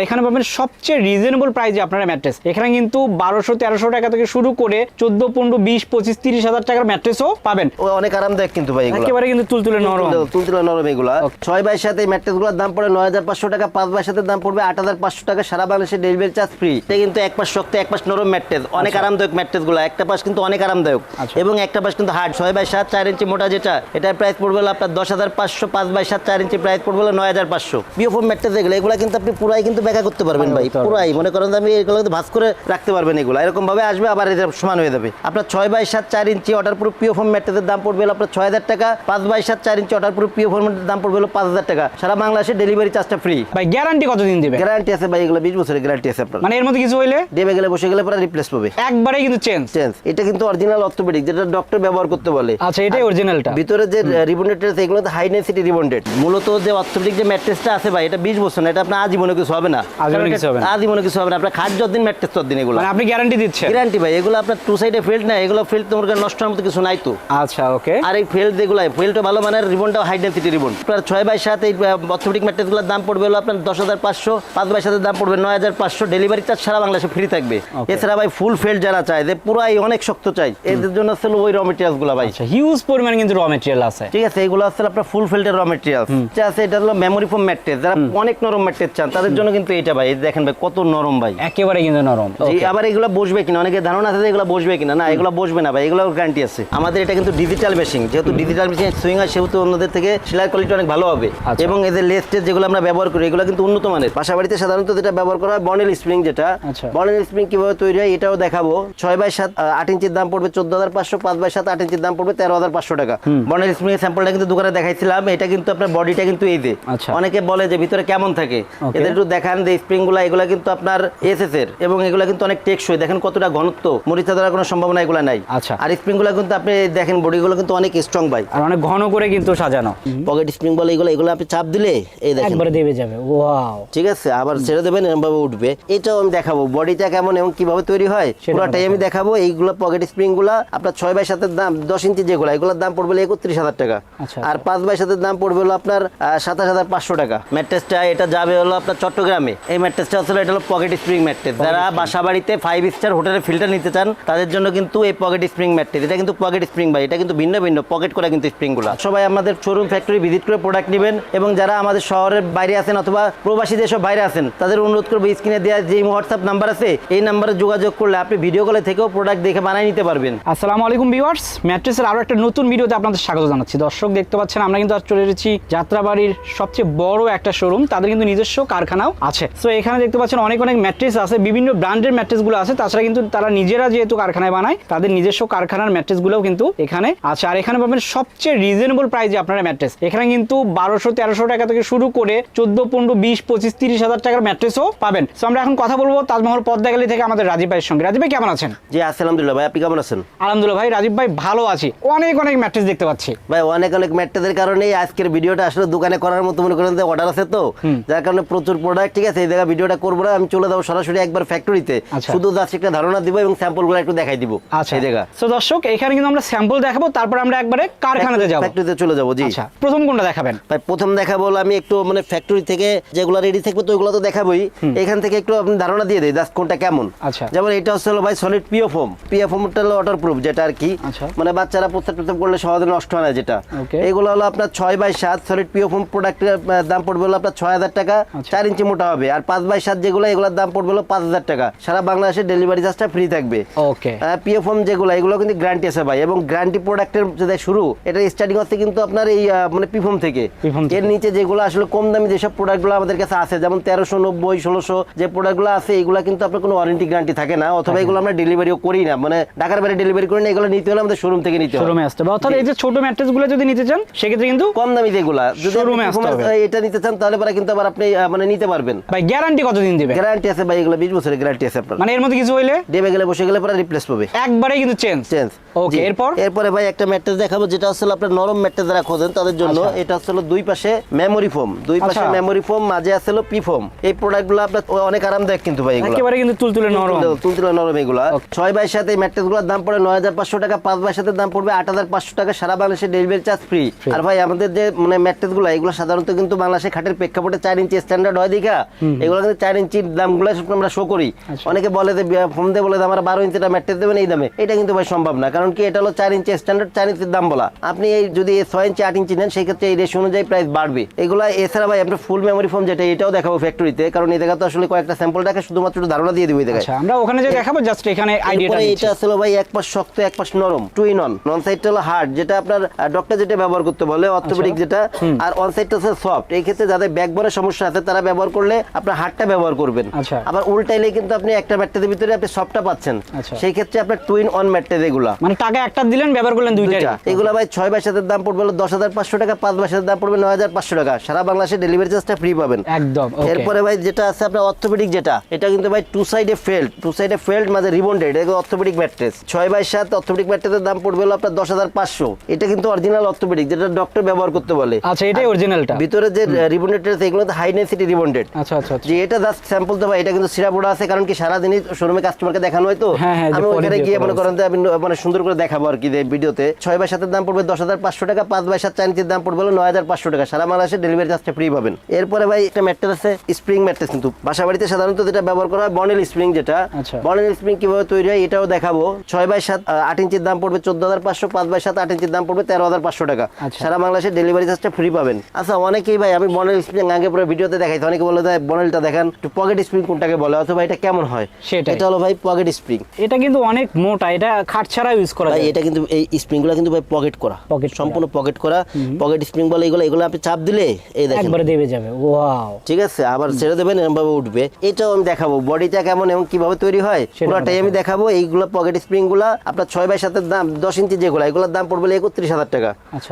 এখানে পাবেন সবচেয়ে রিজনেবল প্রাইসে আপনারা ম্যাট্রেস। এখানে কিন্তু 1200-1300 টাকা থেকে শুরু করে 14, 15, 20, 25, 30 হাজার টাকার ম্যাট্রেসও পাবেন। অনেক আরামদায়ক কিন্তু ভাই, একেবারে কিন্তু তুলতুলে নরম, তুলতুলে নরম এগুলা। 6x সাথে ম্যাট্রেসগুলোর দাম পড়ে 9500 টাকা, 5x সাথে দাম পড়বে 8500 টাকা, সারা বাংলাদেশে ডেলিভারি চার্জ ফ্রি। এটা কিন্তু এক পাশ শক্ত এক পাশ নরম ম্যাট্রেস, অনেক আরামদায়ক ম্যাট্রেসগুলো। একটা পাশ কিন্তু অনেক আরামদায়ক এবং একটা পাশ কিন্তু হার্ড। 6x7 4 ইঞ্চি মোটা যেটা, এটার প্রাইস পড়বে আপনার 10500, 5x7 4 ইঞ্চি প্রাইস পড়বে 9500। পিওফোম ম্যাট্রেস এগুলো কিন্তু আপনি পুরাই কিন্তু ব্যাখ্যা করতে পারবেন ভাই, পুরাই মনে করেন আমি এগুলো ভাঁজ করে রাখতে পারবেন। এগুলো এরকম ভাবে আসবে আবার এটা সমান হয়ে যাবে। আপনার 6x7 4 ইঞ্চি ওয়াটারপ্রুফ পিওফোম ম্যাট্রেসের দাম পড়বে আপনার 6000 টাকা, 5x7 4 ইঞ্চি ওয়াটারপ্রুফ পিওফোম ম্যাট্রেসের দাম পড়বে 5000 টাকা, সারা বাংলাদেশে ডেলিভারি চার্জটা ফ্রি। ভাই গ্যারান্টি কতদিন দিবে? গ্যারান্টি আছে ভাই, এগুলো 20 বছরের গ্যারান্টি আছে আপনার। মানে এর মধ্যে কিছু হইলে দেবে গেলে বসে গেলে পরে রিপ্লেস পাবে, একবারে কিন্তু চেঞ্জ। এটা কিন্তু অরিজিনাল অর্থোপেডিক, যেটা ডক্টর ব্যবহার করতে বলে। আচ্ছা, এটাই অরিজিনালটা। ভিতরে যে রিবন্ডেড আছে এগুলো তো হাই ডেনসিটি রিবন্ডেড। মূলত যে অর্থোপেডিক যে ম্যাট্রেসটা আছে ভাই, এটা 20 বছর না, এটা আপনার আজীবনে কিছু হবে না, আজীবনে কিছু হবে না। আপনার খাট যতদিন ম্যাট্রেস ততদিন এগুলো, মানে আপনি গ্যারান্টি দিচ্ছেন? গ্যারান্টি ভাই। এগুলো আপনার টু সাইডে ফিল্ড না, এগুলো ফিল্ড তোমার নষ্ট হওয়ার মতো কিছু নাই তো। আচ্ছা, ওকে। আর এই ফিল্ড যেগুলো, ফিল্ডটা ভালো মানের, রিবনটা হাই ডেনসিটি রিবন। আপনার 6x7 এই অর্থোপেডিক ম্যাট্রেসগুলোর দাম পড়বে হলো আপনার 10500, 5x7 দাম পড়বে 9500, ডেলিভারি চার্জ সারা বাংলাদেশে ফ্রি থাকবে। এছাড়া ভাই ফুল ফিল্ড যারা চায় যে পুরাই অনেক শক্ত চাই, এদের জন্য আসলে ওই র মেটেরিয়ালস গুলো ভাই। আচ্ছা, হিউজ পরিমাণ কিন্তু র মেটেরিয়াল আছে। ঠিক আছে, এগুলো আসলে আপনার ফুল ফিল্ডের র মেটেরিয়ালস আছে। এটা হলো মেমোরি ফোম ম্যাট্রেস, যারা অনেক নরম ম্যাট্রেস চান তাদের জন্য কিন্তু এটা ভাই। দেখেন ভাই কত নরম ভাই, একেবারে কিন্তু নরম। আবার এগুলো বসবে কিনা অনেকে ধারণা আছে যে এগুলো বসবে কিনা, না এগুলো বসবে না ভাই, এগুলো গ্যারান্টি আছে আমাদের। এটা কিন্তু ডিজিটাল মেশিন, যেহেতু ডিজিটাল মেশিন সুইং হয় সেহেতু অন্যদের থেকে সেলাই কোয়ালিটি অনেক ভালো হবে। এবং এদের লেস্টেজ যেগুলো আমরা ব্যবহার করি এগুলো কিন্তু উন্নত মানের। বাসাবাড়িতে সাধারণত যেটা ব্যবহার করা হয় বনেল স্প্রিং, যেটা বনেল স্প্রিং কিভাবে তৈরি হয় এটাও দেখাবো। 6x7 8 ইঞ্চির দাম পড়বে 14500, 5x7 8 ইঞ্চির দাম পড়বে 13500 টাকা। বনেল স্প্রিং এর স্যাম্পলটা কিন্তু দোকানে দেখাইছিলাম। এটা কিন্তু আপনার বডিটা কিন্তু এই যে, অনেকে বলে যে ভিতরে কেমন থাকে, এদের একটু দেখান যে স্প্রিং গুলা, এগুলা কিন্তু আপনার এসএস এর এবং এগুলা কিন্তু অনেক টেকসই। দেখেন কতটা ঘনত্ব, মরিচা ধরার কোনো সম্ভাবনা এগুলা নাই। আচ্ছা, আর স্প্রিং গুলা কিন্তু আপনি দেখেন বডিগুলো কিন্তু অনেক স্ট্রং ভাই, আর অনেক ঘন করে কিন্তু সাজানো। পকেট স্প্রিং বলে এগুলো আপনি চাপ দিলে এই দেখেন একবারে দেবে যাবে। ওয়াও, ঠিক আছে, আবার ছেড়ে দেবেন এরকম ভাবে উঠবে। এটাও আমি দেখাবো বডিটা কেমন এবং কিভাবে তৈরি হয় পুরোটাই আমি দেখাবো। এইগুলো পকেট স্প্রিং গুলা আপনার 6x7 এর দাম 10 ইঞ্চি যেগুলো, এগুলোর দাম পড়বে 31000 টাকা। আর 5x7 এর দাম পড়বে হলো আপনার 27500 টাকা। ম্যাট্রেসটা এটা যাবে হলো আপনার চট্টগ্রামে। এই ম্যাট্রেসটা আসলে এটা হলো পকেট স্প্রিং ম্যাট্রেস। যারা বাসা বাড়িতে 5 স্টার হোটেলের ফিল্টার নিতে চান তাদের জন্য কিন্তু এই পকেট স্প্রিং ম্যাট্রেস। এটা কিন্তু পকেট স্প্রিং ভাই, এটা কিন্তু ভিন্ন ভিন্ন পকেট করা কিন্তু স্প্রিং গুলা। সবাই আমাদের শোরুম ফ্যাক্টরি ভিজিট করে প্রোডাক্ট নেবেন। এবং যারা আমাদের শহরের বাইরে আছেন অথবা প্রবাসী যেসব বাইরে আছেন তাদের অনুরোধ করবো স্ক্রিনে দেওয়া যে হোয়াটসঅ্যাপ নাম্বার আছে এই নাম্বারে যোগাযোগ করলে আপনি ভিডিও কলে থেকেও প্রোডাক্ট দেখে বানিয়ে নিতে পারবেন। আসসালামু আলাইকুম ভিউয়ার্স, ম্যাট্রেসের আরো একটা নতুন ভিডিওতে আপনাদের স্বাগত জানাচ্ছি। দর্শক দেখতে পাচ্ছেন আমরা কিন্তু আজ চলে এসেছি যাত্রাবাড়ির সবচেয়ে বড় একটা শোরুম, তাদের কিন্তু নিজস্ব কারখানাও আছে। সো এখানে দেখতে পাচ্ছেন অনেক ম্যাট্রেস আছে, বিভিন্ন ব্র্যান্ডের ম্যাট্রেসগুলো আছে। তাছাড়া কিন্তু তারা নিজেরা যেহেতু কারখানায় বানায় তাদের নিজস্ব কারখানার ম্যাট্রেসগুলোও কিন্তু এখানে আছে। আর এখানে পাবেন সবচেয়ে রিজনেবল প্রাইসে আপনারা ম্যাট্রেস। এখানে কিন্তু 1200-1300 টাকা থেকে শুরু করে 14, 15, 20, 25, 30 হাজার টাকার ম্যাট্রেসও পাবেন। সো আমরা এখন কথা বলবো তাজমহল পদ্মা গ্যালারি থেকে আমাদের রাজীব ভাইয়ের সঙ্গে। রাজীব ভাই কেমন আছেন? জি আলহামদুলিল্লাহ ভাই, আপনি কেমন আছেন? আলহামদুলিল্লাহ ভাই, রাজীব ভাই ভালো আছি। অনেক ম্যাট্রেস দেখতে পাচ্ছি ভাই, অনেক ম্যাট্রেসের কারণেই আজকের ভিডিওটা আসলে দোকানে করার মতো মনে করেন যে অর্ডার আছে তো, যার কারণে প্রচুর প্রোডাক্ট। ঠিক আছে, এই জায়গা ভিডিওটা করবো না, আমি চলে যাবো সরাসরি একবার ফ্যাক্টরিতে, শুধু জাস্ট একটা ধারণা দিব এবং স্যাম্পলগুলো একটু দেখাই দিব। আচ্ছা, এই জায়গা সো দর্শক এখানে কিন্তু আমরা স্যাম্পল দেখাবো, তারপর আমরা একবারে কারখানাতে যাব, ফ্যাক্টরিতে চলে যাব। জি আচ্ছা, প্রথম কোনটা দেখাবেন ভাই? প্রথম দেখাবো আমি একটু মানে ফ্যাক্টরি থেকে যেগুলো রেডি থাকবে তো ওগুলো তো দেখাবোই, এখান থেকে একটু আপনি ধারণা দিয়ে দেই জাস্ট কোনটা কেমন। আচ্ছা, যেমন এটা হচ্ছে ভাই সলিড পিওফোম। পিওফোমটা হলো ওয়াটারপ্রুফ, যেটা আর কি মানে বাচ্চারা প্রস্তাব করলে সহজে নষ্ট হয় না যেটা। এগুলো হলো আপনার 6x7 সলিড পিওফোম প্রোডাক্টের দাম পড়বে হলো আপনার 6000 টাকা, 4 ইঞ্চি মোটা হবে। আর 5x7 যেগুলো এগুলোর দাম পড়বে হলো 5000 টাকা, সারা বাংলাদেশে ডেলিভারি চার্জটা ফ্রি থাকবে। ওকে, পিওফোম যেগুলো এগুলো কিন্তু গ্যারান্টি আছে ভাই, এবং গ্যারান্টি প্রোডাক্টের যেটা শুরু এটা স্টার্টিং হচ্ছে কিন্তু আপনার এই মানে পিওফোম থেকে। এর নিচে যেগুলো আসলে কম দামি যেসব প্রোডাক্টগুলো আমাদের কাছে আছে, যেমন 1390, 1600 যে প্রোডাক্টগুলো আছে এগুলো কিন্তু আপনার কোনো ওয়ারেন্টি গ্যারান্টি থাকে না, অথবা এগুলো আমরা ডেলিভারিও করি না, মানে ঢাকার বাইরে ডেলিভারি করি না। এগুলো নিতে হলে আমাদের শোরুম থেকে নিতে হবে, শোরুমে আসতে হবে। অর্থাৎ এই যে ছোট ম্যাট্রেসগুলো যদি নিতে চান সেক্ষেত্রে কিন্তু কম দামি যেগুলো যদি শোরুমে আসতে হবে। এটা নিতে চান তাহলে পরে কিন্তু আবার আপনি মানে নিতে পারবেন। ভাই গ্যারান্টি কতদিন দিবে? গ্যারান্টি আছে ভাই, এগুলো 20 বছরের গ্যারান্টি আছে আপনার। মানে এর মধ্যে কিছু হইলে দেবে গেলে বসে গেলে পরে রিপ্লেস পাবে, একবারে কিন্তু চেঞ্জ। ওকে, এরপরে ভাই একটা ম্যাট্রেস দেখাবো যেটা হচ্ছে আপনার নরম ম্যাট্রেস যারা খোঁজেন তাদের জন্য। এটা হচ্ছে দুই পাশে মেমোরি ফোম, দুই পাশে মেমোরি ফোম, মাঝে আছে পি ফোম। এই প্রোডাক্টগুলো আপনার অনেক আরামদায়ক কিন্তু ভাই, এগুলো একেবারে কিন্তু তুলতুলে নরম, তুলতুলে নরম এগুলো। 6x7 এই ম্যাট্রেসগুলোর দাম পড়ে 9500 টাকা, 5x7 এর দাম পড়বে 8500 টাকা, সারা বাংলাদেশে ডেলিভারি চার্জ ফ্রি। আর ভাই আমাদের যে মানে ম্যাট্রেসগুলো এগুলো সাধারণত কিন্তু বাংলাদেশে খাটের প্রেক্ষাপটে 4 ইঞ্চি স্ট্যান্ডার্ড হয় দেখা এগুলো কিন্তু 4 ইঞ্চির দামগুলো আমরা শো করি। অনেকে বলে যে ফোন দিয়ে বলে যে আমরা 12 ইঞ্চিটা ম্যাট্রেস দেবেন এই দামে, এটা কিন্তু ভাই সম্ভব না। কারণ কি এটা হলো 4 ইঞ্চি স্ট্যান্ডার্ড 4 ইঞ্চির দাম বলা। আপনি এই যদি 6 ইঞ্চি 8 ইঞ্চি নেন সেই ক্ষেত্রে এই রেশিও অনুযায়ী প্রাইস বাড়বে। এগুলা এছাড়া ভাই আমরা ফুল মেমোরি ফোম যেটা এটাও দেখাবো ফ্যাক্টরিতে, কারণ এই জায়গা তো আসলে কয়েকটা স্যাম্পল রাখে শুধুমাত্র ধারণা দিয়ে দিব এই জায়গায়। আচ্ছা আমরা ওখানে যে দেখাবো জাস্ট এখানে আইডিয়াটা এরপরে দিচ্ছি। এটা আসলে ভাই এক পাশ শক্ত এক পাশ নরম, টু ইন অন। নন সাইডটা হলো হার্ড যেটা আপনার ডক্টর যেটা ব্যবহার করতে বলে অর্থোপেডিক যেটা, আর অন সাইডটা হচ্ছে সফট। এই ক্ষেত্রে যাদের ব্যাকবোনের সমস্যা আছে তারা ব্যবহার করলে আপনার হার্ডটা ব্যবহার করবেন। আচ্ছা। আবার উল্টাইলে কিন্তু আপনি একটা ম্যাট্রেসের ভিতরে আপনি সফটটা পাচ্ছেন। আচ্ছা। সেই ক্ষেত্রে আপনার টু ইন অন ম্যাট্রেস এগুলা মানে টাকা একটা দিলেন ব্যবহার করলেন দুইটাই। এগুলা ভাই 6 বাই 7 এর দাম পড়বে হলো 10,500 টাকা, 5 বাই 7 এর দাম পড়বে 9,500 টাকা। সারা বাংলাদেশে ডেলিভারি চার্জটা ফ্রি পাবেন একদম। এরপরে ভাই যেটা আছে আপনার অর্থোপেডিক যেটা, এটা কিন্তু ভাই টু সাইডে ফেল্ড মাঝে রিবন্ডেড, এটা অর্থোপেডিক ম্যাট্রেস 6 বাই 7 অর্থোপেডিক ম্যাট্রেসের দাম পড়বে হলো আপনার 10,500। এটা কিন্তু অরিজিনাল অর্থোপেডিক যেটা ডক্টর ব্যবহার করতে বলে। আচ্ছা এটাই অরিজিনালটা। ভিতরে যে রিবন্ডেড আছে এগুলো তো হাই ডেনসিটি রিবন্ডেড। আচ্ছা আচ্ছা যে এটা জাস্ট স্যাম্পল তো ভাই, এটা কিন্তু সিরাপোড়া আছে। কারণ কি সারা দিনই শোরুমে কাস্টমারকে দেখানো হয় তো, আমি ওখানে গিয়ে মনে করেন যে আমি মানে সুন্দর করে দেখাবো আর কি ভিডিওতে। 6 বাই 7 এর দাম পড়বে 10,500 টাকা, 5 বাই 7 4 ইঞ্চির দাম পড়বে হলো 9,500 টাকা। সারা বাংলাদেশে ডেলিভারি চার্জটা ফ্রি পাবেন। এরপরে ভাই একটা ম্যাট্রেস আছে স্প্রিং ম্যাট্রেস, কিন্তু বাসা বাড়িতে সাধারণত যেটা ব্যবহার করা হয় বনেল স্প্রিং যেটা। বনেল স্প্রিং কিভাবে তৈরি হয় এটাও দেখাবো। 6 বাই 7 8 ইঞ্চির দাম পড়বে 14,500, 5 বাই 7 8 ইঞ্চির দাম পড়বে 13,500 টাকা। সারা বাংলাদেশে ডেলিভারি চার্জটা ফ্রি পাবেন। আচ্ছা অনেকেই ভাই আমি বনেল স্প্রিং আগে পুরো ভিডিওতে দেখাইছি, অনেকে বলে যে বনেলটা দেখেন একটু পকেট স্প্রিং কোনটাকে বলে, অথবা এটা কেমন হয় সেটা। এটা হলো ভাই পকেট স্প্রিং। এটা কিন্তু অনেক মোটা, এটা খাট ছাড়া ইউজ করা যায়। এটা কিন্তু এই স্প্রিংগুলো কিন্তু ভাই পকেট করা, সম্পূর্ণ পকেট করা। পকেট স্প্রিং বলে এগুলো আপনি চাপ দিলে এই দেখেন একবারে দেবে যাবে। ওয়াও ঠিক আছে, আবার ছেড়ে দেবেন এরকম ভাবে উঠবে। এটাও আমি দেখাবো বডিটা কেমন এবং কিভাবে তৈরি হয় পুরোটাই আমি দেখাবো। এইগুলো পকেট স্প্রিং গুলা আপনার 6 বাই 7 এর দাম 10 ইঞ্চি যেগুলো এগুলোর দাম পড়বে 31,000 টাকা,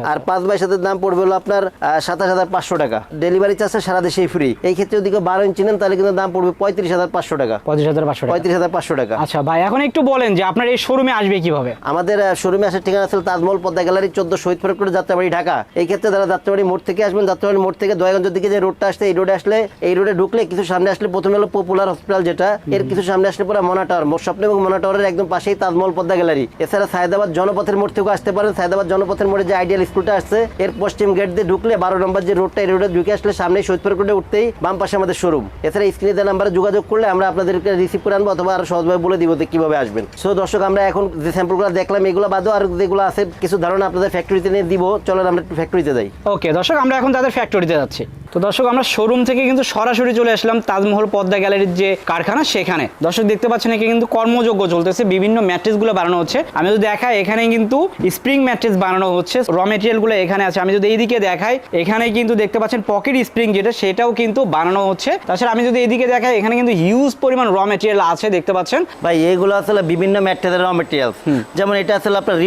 আর 5 বাই 7 এর দাম পড়বে হলো আপনার 27,500 টাকা। ডেলিভারি চার্জ সারা দেশেই ফ্রি। এই ক্ষেত্রে যদি 12 ইঞ্চি নেন তাহলে কিন্তু দাম পড়বে 35,500 টাকা। 35,500 টাকা। আচ্ছা ভাই এখন একটু বলেন যে আপনার এই শোরুমে আসবে কিভাবে? আমাদের শোরুমে আসার ঠিকানা আছে তাজমহল পদ্মা গ্যালারি 14 শহীদ ফরক রোড যাত্রাবাড়ি ঢাকা। এই ক্ষেত্রে যারা যাত্রাবাড়ি মোড় থেকে আসবেন, যাত্রাবাড়ি মোড় থেকে দয়াগঞ্জের দিকে যে রোডটা আসছে এই রোডে আসলে, এই রোডে ঢুকলে কিছু সামনে আসলে প্রথমে হলো পপুলার হসপিটাল যেটা, এর কিছু সামনে আসলে পরে মনা টাওয়ার, মোট স্বপ্ন এবং মনা টাওয়ারের একদম পাশেই তাজমহল পদ্মা গ্যালারি। এছাড়া সায়দাবাদ জনপথের মোড় থেকেও আসতে পারেন। সায়দাবাদ জনপথের মোড়ে যে আইডিয়াল স্কুলটা আসছে এর পশ্চিম গেট দিয়ে ঢুকলে 12 নম্বর যে রোডটা এই রোডে ঢুকে আসলে সামনে শহীদ ফরক রোডে উঠতেই বাম পাশে আমাদের শোরুম। এছাড়া স্ক্রিনে দেওয়া নাম্বারে যোগাযোগ করলে আমরা আপনাদেরকে রিসিভ করে আনবো অথবা আরো সহজভাবে বলে দিব যে কিভাবে আসবেন। সো দর্শক আমরা এখন যে স্যাম্পলগুলো দেখলাম এগুলো বাদেও আর যেগুলো আছে কিছু ধারণা আপনাদের ফ্যাক্টরিতে নিয়ে দিব। চলেন আমরা একটু ফ্যাক্টরিতে যাই। ওকে দর্শক আমরা এখন তাদের ফ্যাক্টরিতে যাচ্ছি। তো দর্শক আমরা শোরুম থেকে কিন্তু সরাসরি চলে আসলাম তাজমহল পদ্মা গ্যালারির যে কারখানা সেখানে। দর্শক দেখতে পাচ্ছেন এখানে কিন্তু কর্মযোগ্য চলতেছে, বিভিন্ন ম্যাট্রেসগুলো বানানো হচ্ছে। আমি যদি দেখাই এখানে কিন্তু স্প্রিং ম্যাট্রেস বানানো হচ্ছে, র মেটেরিয়ালগুলো এখানে আছে। আমি যদি এইদিকে দেখাই এখানে কিন্তু দেখতে পাচ্ছেন পকেট স্প্রিং যেটা সেটাও কিন্তু বানানো হচ্ছে। তাছাড়া আমি যদি এইদিকে দেখাই এখানে কিন্তু হিউজ পরিমাণ র মেটেরিয়াল আছে দেখতে পাচ্ছেন ভাই। এগুলো আসলে বিভিন্ন ম্যাট্রেসের র মেটেরিয়াল, যেমন এটা আসলে আপনার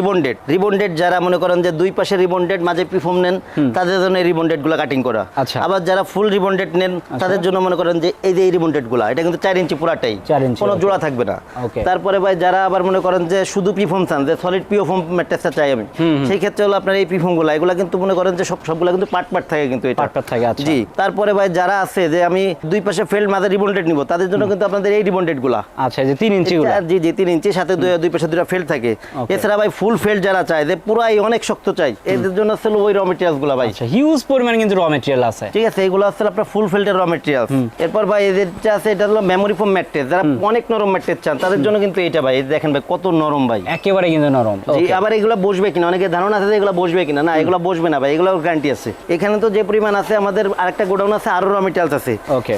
রিবন্ডেড যারা মনে করেন যে দুই পাশে রিবন্ডেড মাঝে পিফর্ম নেন তাদের জন্য এই রিবন্ডেড গুলো কাটিং করা। আচ্ছা। আবার যারা ফুল রিবন্ডেড নেন তাদের জন্য মনে করেন যে এই যে এই রিবন্ডেড গুলা, এটা কিন্তু 4 ইঞ্চি পুরাটাই, কোনো জোড়া থাকবে না। তারপরে ভাই যারা আবার মনে করেন যে শুধু পিফর্ম চান, যে সলিড পিওফর্ম ম্যাট্রেসটা চাই আমি, সেই ক্ষেত্রে হলো আপনার এই পিফর্ম গুলা, এগুলা কিন্তু মনে করেন যে সবগুলা কিন্তু পার্ট থাকে কিন্তু এটা পার্ট থাকে। আচ্ছা জি। তারপরে ভাই যারা আছে যে আমি দুই পাশে ফেল্ড মাঝে রিবন্ডেড নিব তাদের জন্য কিন্তু আপনাদের এই রিবন্ডেড গুলা। আচ্ছা যে 3 ইঞ্চি গুলা। জি 3 ইঞ্চি সাথে দুই পাশে দুটো ফেল্ড থাকে। এছাড়া ভাই ফুল ফেল্ড যারা চায় যে পুরাই অনেক শক্ত চাই এদের জন্য আসলে ওই র মেটেরিয়ালস গুলা ভাই। আচ্ছা হিউজ পরিমাণ কিন্তু র মেটেরিয়াল আছে। ঠিক আছে, এগুলো আসলে আপনার ফুল ফেল্ডের র মেটেরিয়ালস। এরপর ভাই এদের আছে এটা হলো মেমোরি ফোম ম্যাট্রেস, যারা অনেক নরম ম্যাট্রেস চান তাদের জন্য কিন্তু এটা ভাই। দেখেন ভাই কত নরম ভাই, একেবারে কিন্তু নরম। জি। আবার এগুলো বসবে কিনা অনেকে ধারণা আছে যে এগুলো বসবে কিনা, না এগুলো বসবে না ভাই, এগুলো গ্যারান্টি আছে। এখানে তো যে পরিমাণ আছে আমাদের আরেকটা গোডাউন আছে আরো র মেটেরিয়ালস আছে।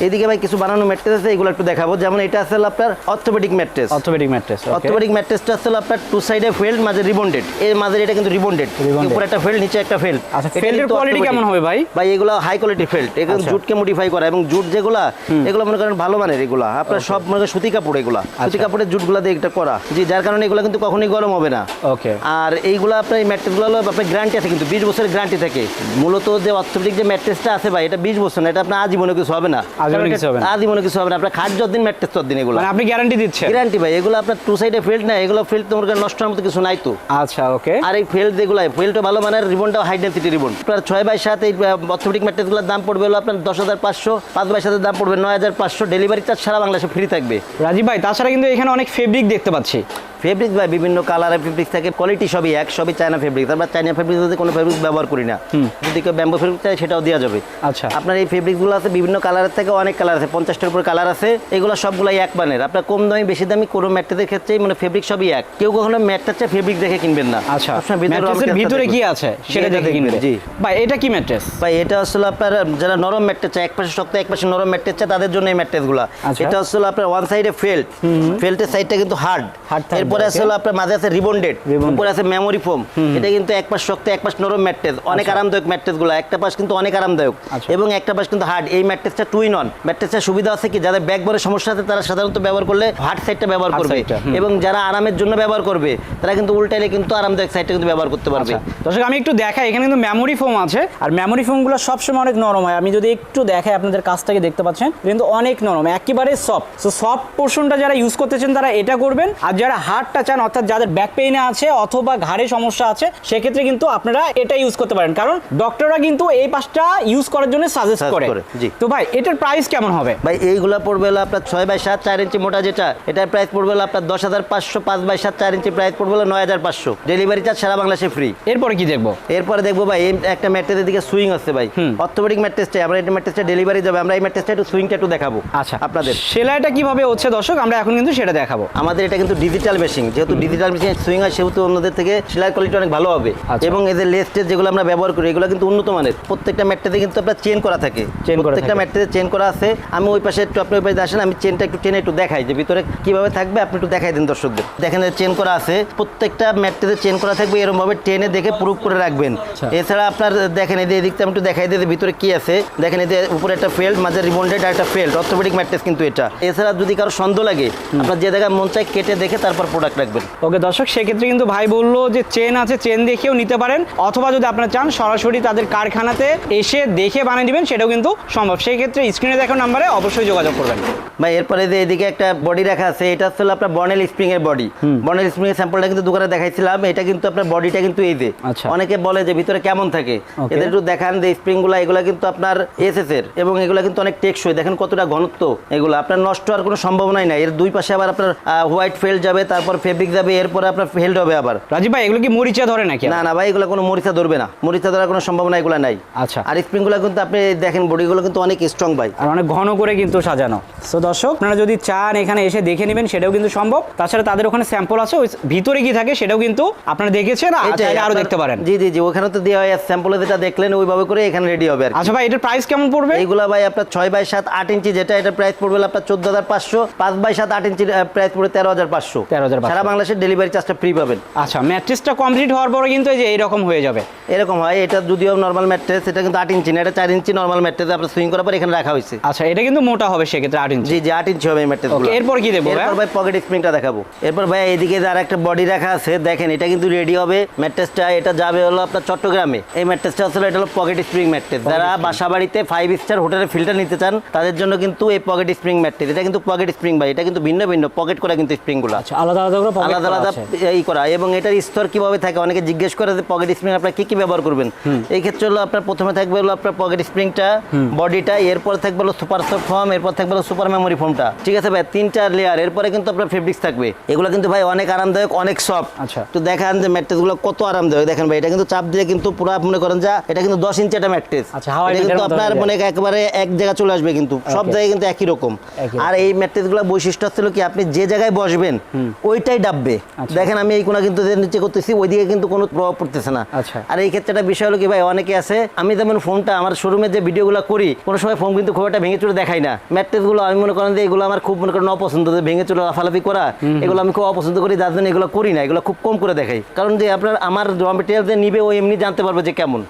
এদিকে ভাই কিছু বানানো ম্যাট্রেস আছে, এগুলো একটু দেখাবো। যেমন এটা আছে আপনার অর্থোপেডিক ম্যাট্রেস। অর্থোপেডিক ম্যাট্রেসটা আছে আপনার টু সাইডে ফেল্ড মাঝে রিবন্ডেড, এর মাঝে এটা কিন্তু রিবন্ডেড, উপরে একটা ফেল্ড নিচে একটা ফেল্ড। আচ্ছা ফেল্ডের কোয়ালিটি কেমন হবে ভাই? ভাই এগুলো হাই কোয়ালিটি ফেল্ড, এগুলো জুটকে মডিফাই করা, এবং জুট যেগুলা এগুলো মনে করেন ভালো মানের, এগুলা আপনার সব মনে করেন সুতি কাপড়, এগুলা সুতি কাপড়ের জুটগুলা দিয়ে এটা করা। জি, যার কারণে এগুলো কিন্তু কখনোই গরম হবে না। ওকে। আর এইগুলো আপনার এই ম্যাট্রেসগুলো হলো আপনার গ্যারান্টি আছে কিন্তু 20 বছরের গ্যারান্টি থাকে। মূলত যে অর্থোপেডিক যে ম্যাট্রেসটা আছে ভাই এটা 20 বছর না, এটা আপনার আজীবনে কিছু হবে না, আজীবনে কিছু হবে না। আপনার খাট যতদিন ম্যাট্রেস ততদিন এগুলো, মানে আপনি গ্যারান্টি দিচ্ছেন? গ্যারান্টি ভাই। এগুলো আপনার টু সাইডে ফেল্ড না, এগুলো ফেল্ড তোমার নষ্ট হওয়ার মতো কিছু নাই তো। আচ্ছা ওকে। আর এই ফেল্ড যেগুলো ফেল্ডটা ভালো মানের, রিবনটাও হাই ডেনসিটি রিবন। আপনার 6 বাই 7 এই অর্থোপেডিক ম্যাট্রেসগুলোর দাম পড়বে হলো আপনার 10,500, 5 বাই 7 দাম পড়বে 9,500। ডেলিভারি চার্জ সারা বাংলাদেশে ফ্রি থাকবে। রাজীব ভাই তাছাড়া কিন্তু এখানে অনেক ফেব্রিক দেখতে পাচ্ছি। ফেব্রিক ভাই বিভিন্ন কালারের ফেব্রিক থাকে, কোয়ালিটি সবই এক, সবই চায়না ফেব্রিক। আমরা চায়না ফেব্রিক কোনো ফেব্রিক ব্যবহার করি না। যদি কেউ ব্যাম্বো ফেব্রিক চাই সেটাও দেওয়া যাবে। আচ্ছা, আপনার এই ফেব্রিকগুলো আছে বিভিন্ন কালারের থেকে, অনেক কালার আছে, 50টার উপর কালার আছে। এগুলো সবগুলাই এক মানের। আপনার কম দামি বেশি দামি কোনো ম্যাট্রেসের ক্ষেত্রে মানে ফেব্রিক সবই এক। কেউ কখনো ম্যাট্রেসটা ফেব্রিক দেখে কিনবেন না। আচ্ছা, ম্যাট্রেসের ভিতরে কি আছে সেটা দেখে কিনবেন। জি ভাই, এটা কি ম্যাট্রেস? ভাই এটা আসলে আপনার যারা নরম ম্যাট্রেস চায়, এক পাশে শক্ত এক পাশে নরম ম্যাট্রেস চায়, তাদের জন্য এই ম্যাট্রেসগুলো। এটা আসলে আপনার ওয়ান সাইডে ফেল্টের সাইডটা কিন্তু হার্ড, এরপরে আসলে আপনার মাঝে আছে রিবন্ডেড, উপরে আছে মেমোরি ফোম। এটা কিন্তু এক পাশ শক্ত এক পাশ নরম ম্যাট্রেস, অনেক আরামদায়ক ম্যাট্রেসগুলো। একটা পাশ কিন্তু অনেক আরামদায়ক এবং একটা পাশ কিন্তু হার্ড। এই ম্যাট্রেসটা টু ইন ওয়ান। ম্যাট্রেসের সুবিধা আছে কি, যাদের ব্যাক বোনের সমস্যা আছে তারা সাধারণত ব্যবহার করলে হার্ড সাইডটা ব্যবহার করবে, এবং যারা আরামের জন্য ব্যবহার করবে তারা কিন্তু উল্টাইলে কিন্তু আরামদায়ক সাইডটা কিন্তু ব্যবহার করতে পারবে। দর্শক আমি একটু দেখাই, এখানে কিন্তু মেমোরি ফোম আছে, আর মেমোরি ফোমগুলো সবসময় অনেক নরম হয়। আমি যদি একটু দেখাই আপনাদের কাছ থেকে দেখতে পাচ্ছেন কিন্তু অনেক নরম, একেবারে সফট। সো সফট পোর্শনটা যারা ইউজ করতেছেন তারা এটা করবেন, আর যারা হার্ডটা চান অর্থাৎ যাদের ব্যাক পেইনে আছে অথবা ঘাড়ে সমস্যা আছে সেক্ষেত্রে কিন্তু আপনারা এটা ইউজ করতে পারেন, কারণ ডক্টররা কিন্তু এই পাশটা ইউজ করার জন্য সাজেস্ট করে। তো ভাই এটার প্রাইস কেমন হবে? ভাই এইগুলা পড়বে হলো আপনার 6x7 4 ইঞ্চি মোটা, যেটা এটার প্রাইস পড়বে হলো আপনার 10,500। 5x7 4 ইঞ্চি প্রাইস পড়বে হলো 9,500। ডেলিভারি চার্জ সারা বাংলাদেশে ফ্রি। এরপরে কি দেখবো? এরপরে দেখবো ভাই এই একটা ম্যাট্রেসের দিকে সুইং আছে ভাই, অর্থোপেডিক ম্যাট্রেসটা। আমরা এই ম্যাট্রেসটা ডেলিভারি যাবে, আমরা এই ম্যাট্রেসটা একটু সুইংটা একটু দেখাবো। আচ্ছা, আপনাদের সেলাইটা কিভাবে হচ্ছে দর্শক আমরা এখন কিন্তু সেটা দেখাবো। আমাদের এটা কিন্তু ডিজিটাল মেশিন, যেহেতু ডিজিটাল মেশিন সুইং হয় সেহেতু অন্যদের থেকে সেলাই কোয়ালিটি অনেক ভালো হবে। এবং এদের লেস্টেজ যেগুলো আমরা ব্যবহার করি এগুলো কিন্তু উন্নত মানের। প্রত্যেকটা ম্যাট্রেসে কিন্তু আপনার চেন করা থাকে, প্রত্যেকটা ম্যাট্রেসে চেন করা আছে। আমি ওই পাশে একটু, আপনি ওই পাশে আসেন, আমি চেনটা একটু টেনে একটু দেখাই যে ভিতরে কিভাবে থাকবে। আপনি একটু দেখাই দিন দর্শকদের। দেখেন চেন করা আছে, প্রত্যেকটা ম্যাট্রেসে চেন করা থাকবে, এরকম ভাবে টেনে দেখে প্রুফ করে রাখবেন। এছাড়া আপনার দেখেন এই দিকটা আমি একটু দেখাই দিই ভিতরে কি আছে। দেখেন এই যে উপরে একটা ফেল্ট, মাঝে রিবন্ডেড আর একটা ফেল্ট, অর্থোপেডিক ম্যাট্রেস কিন্তু এটা। এছাড়া যদি কারো সন্দেহ লাগে আপনার যে জায়গায় মন চায় কেটে দেখে তারপর প্রোডাক্ট রাখবেন। ওকে দর্শক, সেক্ষেত্রে কিন্তু ভাই বললো যে চেন আছে, চেন দেখেও নিতে পারেন, অথবা যদি আপনারা চান সরাসরি তাদের কারখানাতে এসে দেখে বানিয়ে নেবেন সেটাও কিন্তু সম্ভব। সেই ক্ষেত্রে স্ক্রিনে দেখার নাম্বারে অবশ্যই যোগাযোগ করবেন। ভাই এরপরে যে এদিকে একটা বডি রাখা আছে, এটা হচ্ছে আপনার বর্নেল স্প্রিং এর বডি। বর্নেল স্প্রিং এর স্যাম্পলটা কিন্তু দোকানে দেখাইছিলাম। এটা কিন্তু আপনার বডিটা কিন্তু এই যে অনেকে বলে যে ভিতরে কেমন থাকে, এদের একটু দেখান যে স্প্রিং গুলা এগুলা কিন্তু আপনার এসএস এর, এবং এগুলা কিন্তু অনেক টেকসই। দেখেন কতটা ঘনত্ব, এগুলো আপনার নষ্ট হওয়ার কোনো সম্ভাবনাই নাই। এর দুই পাশে আবার আপনার হোয়াইট ফেল্ট যাবে, তারপর ফেব্রিক যাবে, এরপরে আপনার ফেল্ট হবে আবার। রাজীব ভাই এগুলো কি মরিচা ধরে নাকি? না না ভাই, এগুলো কোনো মরিচা ধরবে না, মরিচা ধরার কোনো সম্ভাবনা এগুলো নাই। আচ্ছা, আর স্প্রিং গুলো কিন্তু আপনি দেখেন বডিগুলো কিন্তু অনেক স্ট্রং ভাই, আর অনেক ঘন করে কিন্তু সাজানো। সো দর্শক আপনারা যদি চান এখানে এসে দেখে নেবেন সেটাও কিন্তু সম্ভব। তাছাড়া তাদের ওখানে স্যাম্পল আছে, ওই ভিতরে কি থাকে সেটাও কিন্তু আপনারা দেখেছেন, চাইলে আরো দেখতে পারেন। জি জি জি, ওখানে তো দেওয়া হয় স্যাম্পলে, যেটা দেখলেন ওইভাবে করে এখানে রেডি হবে। আচ্ছা ভাই এটার প্রাইস কেমন পড়বে? এইগুলা ভাই আপনার 6x7 8 ইঞ্চি যেটা, এটা প্রাইস পড়বে আপনার 14,500। 5x7 8 ইঞ্চি প্রাইস পড়বে 13,500। সারা বাংলাদেশের ডেলিভারি চার্জটা ফ্রি পাবেন। আচ্ছা, ম্যাট্রেসটা কমপ্লিট হওয়ার পরে কিন্তু এই যে এইরকম হয়ে যাবে, এরকম হয়। এটা যদিও নরমাল ম্যাট্রেস, এটা কিন্তু 8 ইঞ্চি না, এটা 4 ইঞ্চি নরমাল ম্যাট্রেস আপনার সুইং করার পর এখানে রাখা হয়েছে। আচ্ছা, এটা কিন্তু মোটা হবে সেক্ষেত্রে 8 ইঞ্চি। জি জি, 8 ইঞ্চি হবে এই ম্যাট্রেসগুলো। এরপর কি দেবো? এরপর ভাই পকেট স্প্রিংটা দেখাবো। এরপর ভাই এইদিকে আর একটা বডি রাখা আছে, দেখেন এটা কিন্তু রেডি হবে ম্যাট্রেসটা। এটা যাবে হলো আপনার চট্টগ্রামে। এই ম্যাট্রেসটা আসলে এটা হলো পকেট স্প্রিং ম্যাট্রেস। যারা বাসা বাড়িতে 5 স্টার হোটেলে ফিল্টার নিতে চান তাদের জন্য কিন্তু এই পকেট স্প্রিং ম্যাট্রেস। এটা কিন্তু পকেট স্প্রিং ভাই, এটা কিন্তু ভিন্ন ভিন্ন পকেট করা কিন্তু স্প্রিংগুলো। আচ্ছা, আলাদা আলাদা করে পকেট আলাদা আলাদা এই করা। এবং এটার স্তর কিভাবে থাকে অনেকে জিজ্ঞেস করে যে পকেট স্প্রিং আপনারা কি কি ব্যবহার করবেন। এই ক্ষেত্রে হলো আপনার প্রথমে থাকবে হলো আপনার পকেট স্প্রিংটা, বডিটা, এরপর থাকবে হলো সুপার সফট ফর্ম, এরপর থাকবে হলো সুপার মেমোরি ফর্মটা। ঠিক আছে ভাই, 3টা লেয়ার। এরপরে কিন্তু আপনার ফেব্রিক্স থাকবে। এগুলো কিন্তু ভাই অনেক আরামদায়ক, অনেক সফট। আচ্ছা, তো দেখান যে ম্যাট্রেসগুলো কত আরামদায়ক। দেখেন ভাই এটা কিন্তু চাপ দিয়ে কিন্তু পুরো মনে করেন যা এটা কিন্তু 10 ইঞ্চি একটা ম্যাট্রেস। আচ্ছা, এটা কিন্তু আপনার মানে একেবারে এক জায়গায় চলে আসবে, কিন্তু সব জায়গায় কিন্তু একই রকম। আর এই ম্যাট্রেসগুলো বৈশিষ্ট্য হচ্ছে কি আপনি যে জায়গায় বসবেন ওইটাই ডাববে। দেখেন আমি এই কোণা কিন্তু নিচে করতেছি, ওইদিকে কিন্তু কোনো প্রভাব পড়তেছে না। আর এই ক্ষেত্রে একটা বিষয় হলো কি ভাই, অনেকে আছে আমি যেমন ফোনটা আমার শোরুমে যে ভিডিওগুলো করি কোনো সময় ফোন কিন্তু খুব একটা ভেঙে চুরে দেখাই না। ম্যাট্রেসগুলো আমি মনে করেন যে এগুলো আমার খুব মনে করেন অপছন্দ, যে ভেঙে চুরে লাফালাফি করা এগুলো আমি খুব অপছন্দ করি, যার জন্য এগুলো করি না, এগুলো খুব কম করে দেখাই। কারণ যে আপনার আমার র মেটেরিয়াল যে নিবে ও এমনি জানতে পারবে যে কেমন।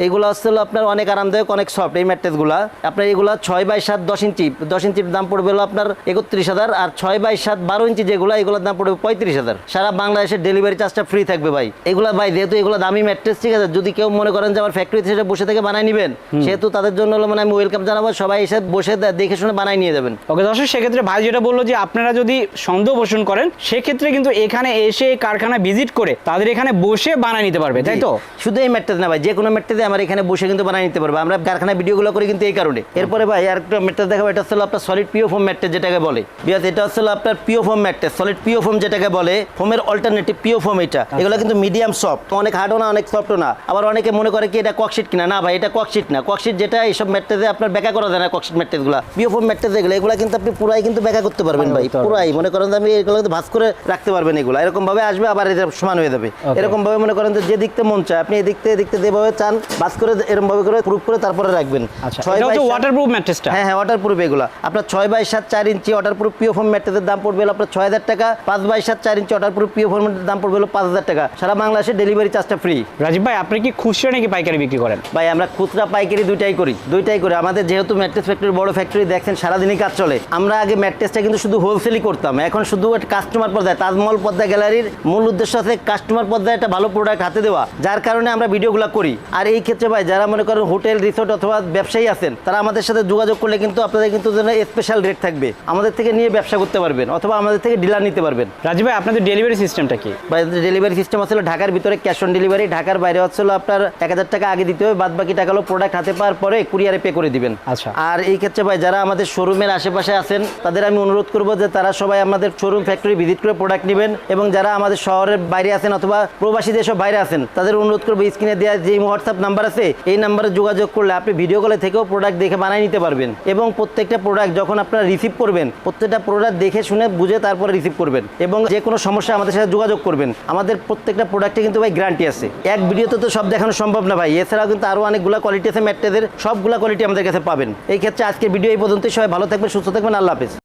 এগুলো আসলে আপনার অনেক আরামদায়ক, অনেক সফট এই ম্যাট্রেসগুলো। আপনার এগুলো 6x7 10 ইঞ্চি, 10 ইঞ্চির দাম পড়বে হলো আপনার 31,000। আর 6x7 12 ইঞ্চি যেগুলো এগুলোর দাম পড়বে 35,000। সারা বাংলাদেশের ডেলিভারি চার্জটা ফ্রি থাকবে ভাই। এগুলো ভাই যেহেতু এগুলো দামি ম্যাট্রেস, ঠিক আছে, যদি কেউ মনে করেন যে আমার ফ্যাক্টরিতে সেটা বসে থেকে বানাই নেবেন সেহেতু তাদের জন্য হলো মানে আমি ওয়েলকাম জানাবো, সবাই এসে বসে দেখে শুনে বানাই নিয়ে যাবেন। ওকে দর্শক, সেক্ষেত্রে ভাই যেটা বললো যে আপনারা যদি সন্দেহ পোষণ করেন সেক্ষেত্রে কিন্তু এখানে এসে কারখানা ভিজিট করে তাদের এখানে বসে বানাই নিতে পারবে, তাই তো? শুধু এই ম্যাট্রেস না ভাই, যে কোনো ম্যাট্রেসে আমার এখানে বসে কিন্তু বানাই নিতে পারবে। আমরা কারখানা ভিডিওগুলো করি কিন্তু এই কারণে। এরপরে ভাই আরেকটা ম্যাট্রেস দেখাবো, এটা হচ্ছে আপনার সলিড পিও ফোম ম্যাট্রেস যেটাকে বলে। বিকজ এটা হচ্ছে আপনার পিও ফোম ম্যাট্রেস। সলিড পিও ফোম যেটাকে বলে, ফোমের অল্টারনেটিভ পিও ফোম এটা। এগুলো কিন্তু মিডিয়াম সফট, অনেক হার্ডও না অনেক সফটও না। আবার অনেকে মনে করে কি এটা ককশিট কিনা, না ভাই এটা ককশিট না। ককশিট যেটা এইসব ম্যাট্রেসে আপনার ব্যাকা করা যায় না, ককশিট ম্যাট্রেসগুলো পিও ফোম ম্যাট্রেস এগুলো কিন্তু আপনি পুরাই কিন্তু ব্যাকা করতে পারবেন ভাই, পুরাই মনে করেন যে আমি এগুলো কিন্তু ভাঁজ করে রাখতে পারবেন। এগুলো এরকম ভাবে আসবে আবার এটা সমান হয়ে যাবে। এরকম ভাবে মনে করেন যে দিকতে মন চায় আপনি এদিক থেকে যেভাবে চান ভাঁজ করে এরকম ভাবে করে প্রুফ করে তারপরে রাখবেন। আচ্ছা, এটা হচ্ছে ওয়াটারপ্রুফ ম্যাট্রেসটা। হ্যাঁ, ওয়াটারপ্রুফ এগুলো আপনার 6x7 4 ইঞ্চি ওয়াটারপ্রুফ পিও ফোম ম্যাট্রেসের দাম পড়বে হলো আপনার 6000 টাকা। 5x7 4 ইঞ্চি ওয়াটারপ্রুফ পিও ফোম দাম পড়বে হলো 5000 টাকা। সারা বাংলাদেশে ডেলিভারি চার্জটা ফ্রি। রাজীব ভাই, আপনি কি খুচরা নাকি পাইকারি বিক্রি করেন? ভাই আমরা খুচরা পাইকারি দুইটাই করি। আমাদের যেহেতু ম্যাট্রেস ফ্যাক্টরি বড় ফ্যাক্টরি, দেখছেন সারাদিনই কাজ চলে। আমরা আগে ম্যাট্রেসটা কিন্তু শুধু হোলসেলই করতাম, এখন শুধু কাস্টমার পর্যায়ে তাজমহল পর্দা গ্যালারির মূল উদ্দেশ্য আছে কাস্টমার পর্যায়ে একটা ভালো প্রোডাক্ট হাতে দেওয়া, যার কারণে আমরা ভিডিওগুলো করি। আর এই ক্ষেত্রে ভাই যারা মনে করেন হোটেল রিসোর্ট অথবা ব্যবসায়ী আছেন, তারা আমাদের সাথে যোগাযোগ করলে কিন্তু আপনাদের কিন্তু স্পেশাল রেট থাকবে, আমাদের থেকে নিয়ে ব্যবসা করতে পারবেন অথবা আমাদের থেকে ডিলার নিতে পারবেন। রাজীব ভাই, আপনাদের ডেলিভারি সিস্টেমটা কি? ভাই ডেলিভারি সিস্টেম আছে ঢাকার ভিতরে ক্যাশ অন ডেলিভারি, ঢাকার বাইরে হচ্ছে আপনার 1000 টাকা আগে দিতে হবে, বাদ বাকি টাকা হলো প্রোডাক্ট হাতে পাওয়ার পরে কুরিয়ারে পে করে দিবেন। আচ্ছা। আর এই ক্ষেত্রে ভাই যারা আমাদের শোরুমের আশেপাশে আছেন তাদের আমি অনুরোধ করবো যে তারা সবাই আমাদের শোরুম ফ্যাক্টরি ভিজিট করে প্রোডাক্ট নেবেন, এবং যারা আমাদের শহরের বাইরে আছেন অথবা প্রবাসী যেসব বাইরে আছেন তাদের অনুরোধ করবো স্ক্রিনে দেওয়া যে হোয়াটসঅ্যাপ নাম্বার আছে এই নাম্বারে যোগাযোগ করলে আপনি ভিডিও কলে থেকেও প্রোডাক্ট দেখে বানিয়ে নিতে পারবেন। এবং প্রত্যেকটা প্রোডাক্ট যখন আপনারা রিসিভ করবেন প্রত্যেকটা প্রোডাক্ট দেখে শুনে বুঝে তারপরে রিসিভ করবেন, এবং যে কোনো সমস্যা আমাদের সাথে যোগাযোগ করবেন। আমাদের প্রত্যেকটা প্রোডাক্টে কিন্তু ভাই গ্যারান্টি আছে। এক ভিডিওতে তো সব দেখানো সম্ভব না ভাই, এছাড়াও কিন্তু আরও অনেকগুলো কোয়ালিটি আছে ম্যাট্রেসের, সবগুলো কোয়ালিটি আমাদের কাছে পাবেন। এই ক্ষেত্রে আজকের ভিডিও এই পর্যন্তই। সবাই ভালো থাকবেন, সুস্থ থাকবেন, আল্লাহ হাফেজ।